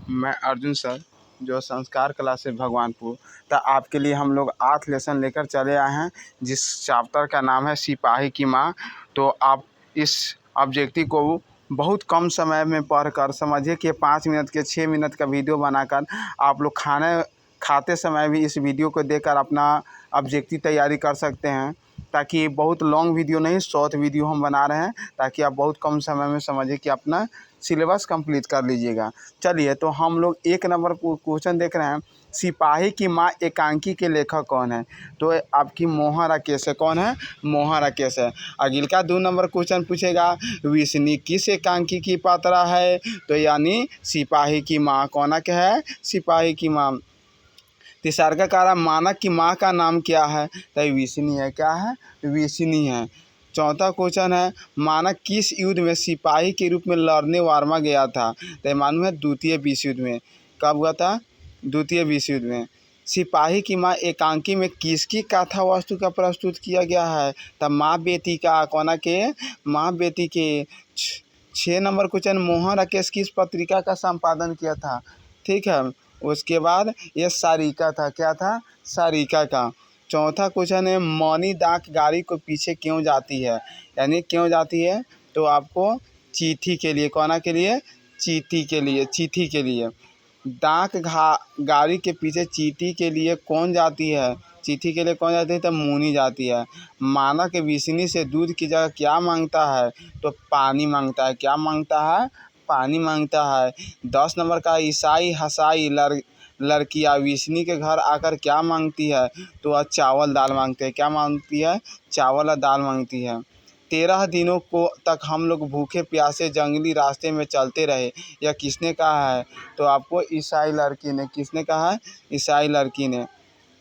मैं अर्जुन सर, जो संस्कार क्लास है भगवानपुर। तो आपके लिए हम लोग 8 लेसन लेकर चले आए हैं, जिस चैप्टर का नाम है सिपाही की माँ। तो आप इस ऑब्जेक्टिव को बहुत कम समय में पढ़कर समझिए कि 5 मिनट के 6 मिनट का वीडियो बनाकर आप लोग खाते समय भी इस वीडियो को देखकर अपना ऑब्जेक्टिव तैयारी कर सकते हैं। ताकि बहुत लॉन्ग वीडियो नहीं, शॉर्ट वीडियो हम बना रहे हैं, ताकि आप बहुत कम समय में समझिए कि अपना सिलेबस कंप्लीट कर लीजिएगा। चलिए, तो हम लोग 1 नंबर क्वेश्चन देख रहे हैं, सिपाही की माँ एकांकी के लेखक कौन है? तो आपकी मोहन राकेश है। कौन है? मोहन राकेश है। अगिल का 2 नंबर क्वेश्चन पूछेगा, विष्णु किस एकांकी की पात्रा है? तो यानी सिपाही की माँ कौन के है? सिपाही की माँ। तीसरा का कह रहा, मानक की माँ का नाम क्या है? तो विष्णु है। क्या है? विष्णु है। चौथा क्वेश्चन है, मानक किस युद्ध में सिपाही के रूप में लड़ने वार्मा गया था? तो मालूम है, द्वितीय विश्व युद्ध में। कब हुआ था? द्वितीय विश्व युद्ध में। सिपाही की माँ एकांकी में किसकी कथा वस्तु का प्रस्तुत किया गया है? तो माँ बेटी का। कौन के? माँ बेटी के। 6 नंबर क्वेश्चन, मोहन राकेश किस पत्रिका का संपादन किया था? ठीक है। उसके बाद ये सारिका था। क्या था? सारिका का। चौथा क्वेश्चन है, मौनी डाक गाड़ी को पीछे क्यों जाती है? यानी क्यों जाती है? तो आपको चिट्ठी के लिए। कौन के लिए? चिट्ठी के लिए। चिट्ठी के लिए। गाड़ी के पीछे चिट्ठी के लिए कौन जाती है? चिट्ठी के लिए कौन जाती है? तो मुनि जाती है। मानक विष्णु से दूध की जगह क्या मांगता है? तो पानी मांगता है। क्या मांगता है? पानी मांगता है। 10 नंबर का, ईसाई हसाई लड़कियां विष्णु के घर आकर क्या मांगती है? तो वह चावल दाल मांगते हैं। क्या मांगती है? चावल और दाल मांगती है। 13 दिनों को तक हम लोग भूखे प्यासे जंगली रास्ते में चलते रहे, यह किसने कहा है? तो आपको ईसाई लड़की ने। किसने कहा है? ईसाई लड़की ने।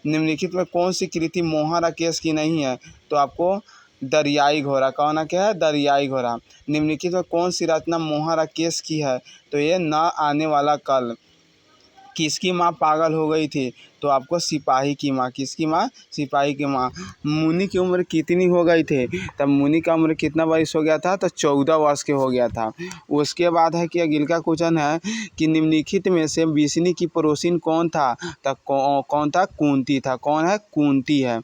निम्नलिखित में कौन सी कृति मोहन राकेश की नहीं है? तो आपको दरियाई घोड़ा। कौन क्या है? दरियाई घोड़ा। निम्नलिखित में कौन सी रचना मोहन राकेश की है? तो ये न आने वाला कल। किसकी माँ पागल हो गई थी? तो आपको सिपाही की माँ। किसकी माँ? सिपाही की माँ। मुनि की उम्र कितनी हो गई थी? तब मुनि का उम्र कितना वर्ष हो गया था? तो 14 वर्ष के हो गया था। उसके बाद है कि अगिल का क्वेश्चन है कि निम्नलिखित में से विष्णु की पड़ोसिन कौन था? तो कौन था? कुंती था। कौन है? कुंती है।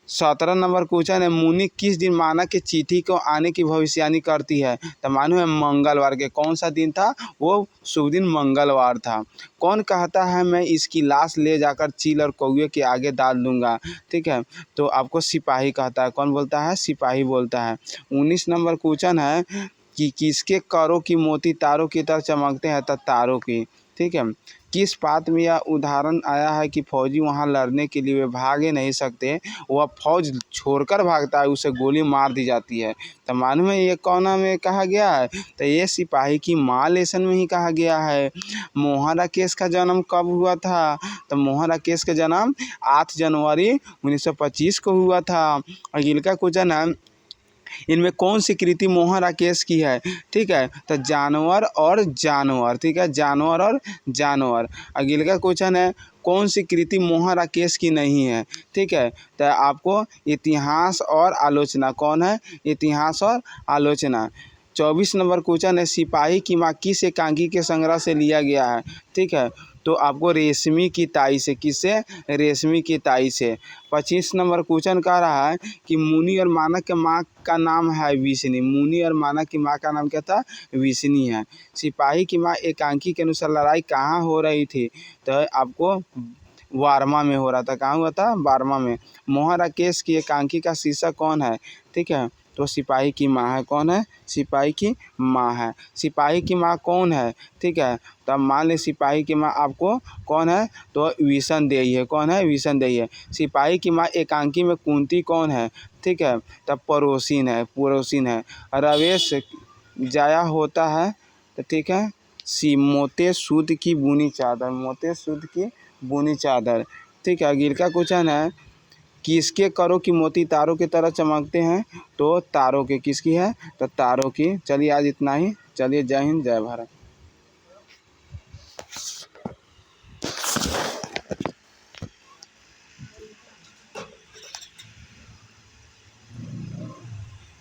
17 नंबर क्वेश्चन है, मुनि किस दिन मानक की चिट्ठी को आने की भविष्यवाणी करती है? तो मालूम है, मंगलवार के। कौन सा दिन था? वो शुभ दिन मंगलवार था। कौन कहता है, मैं इसकी लाश ले जाकर चील और कौवे के आगे डाल दूंगा? ठीक है। तो आपको सिपाही कहता है। कौन बोलता है? सिपाही बोलता है। 19 नंबर क्वेश्चन है कि किसके करों की मोती तारों की तरह चमकते हैं? तो तारों की। ठीक है। किस पात्र में यह उदाहरण आया है कि फौजी वहां लड़ने के लिए वे भागे नहीं सकते, वह फौज छोड़कर भागता है, उसे गोली मार दी जाती है? तो मालूम है ये कौन में कहा गया है? तो ये सिपाही की माँ लेसन में ही कहा गया है। मोहन राकेश का जन्म कब हुआ था? तो मोहन राकेश का जन्म 8 जनवरी 1925 को हुआ था। अगिल का क्वेश्चन है, इनमें कौन सी कृति मोहन राकेश की है? ठीक है। तो जानवर और जानवर। ठीक है। जानवर और जानवर। अगिल का क्वेश्चन है, कौन सी कृति मोहन राकेश की नहीं है? ठीक है। तो आपको इतिहास और आलोचना। कौन है? इतिहास और आलोचना। 24 नंबर क्वेश्चन है, सिपाही की माँ किस एकांकी के संग्रह से लिया गया है? ठीक है। तो आपको रेशमी की ताई से। किससे? रेशमी की ताई से। 25 नंबर क्वेश्चन कह रहा है कि मुनि और मानक के माँ का नाम है विष्णु। मुनि और मानक की माँ का नाम क्या था? विष्णु है। सिपाही की माँ एकांकी के अनुसार लड़ाई कहाँ हो रही थी? तो आपको वारमा में हो रहा था। कहाँ हुआ था? वारमा में। मोहन राकेश की एकांकी का शीर्षक कौन है? ठीक है। तो सिपाही की माँ है। कौन है? सिपाही की माँ है। सिपाही की माँ कौन है? ठीक है। तो अब मान ले सिपाही की माँ आपको कौन है? तो विष्णु देई है। कौन है? विष्णु देई है। सिपाही की माँ एकांकी में कुंती कौन है? ठीक है। तब पड़ोसिन है। पड़ोसिन है। रवेश जाया होता है। तो ठीक है। मोते सूत की बुनी चादर। मोते सूत की बुनी चादर। ठीक है। अगिल का क्वेश्चन है, किसके करों की मोती तारों की तरह चमकते हैं? तो तारों के। किसकी है? तो तारों की। चलिए आज इतना ही। चलिए, जय हिंद, जय भारत।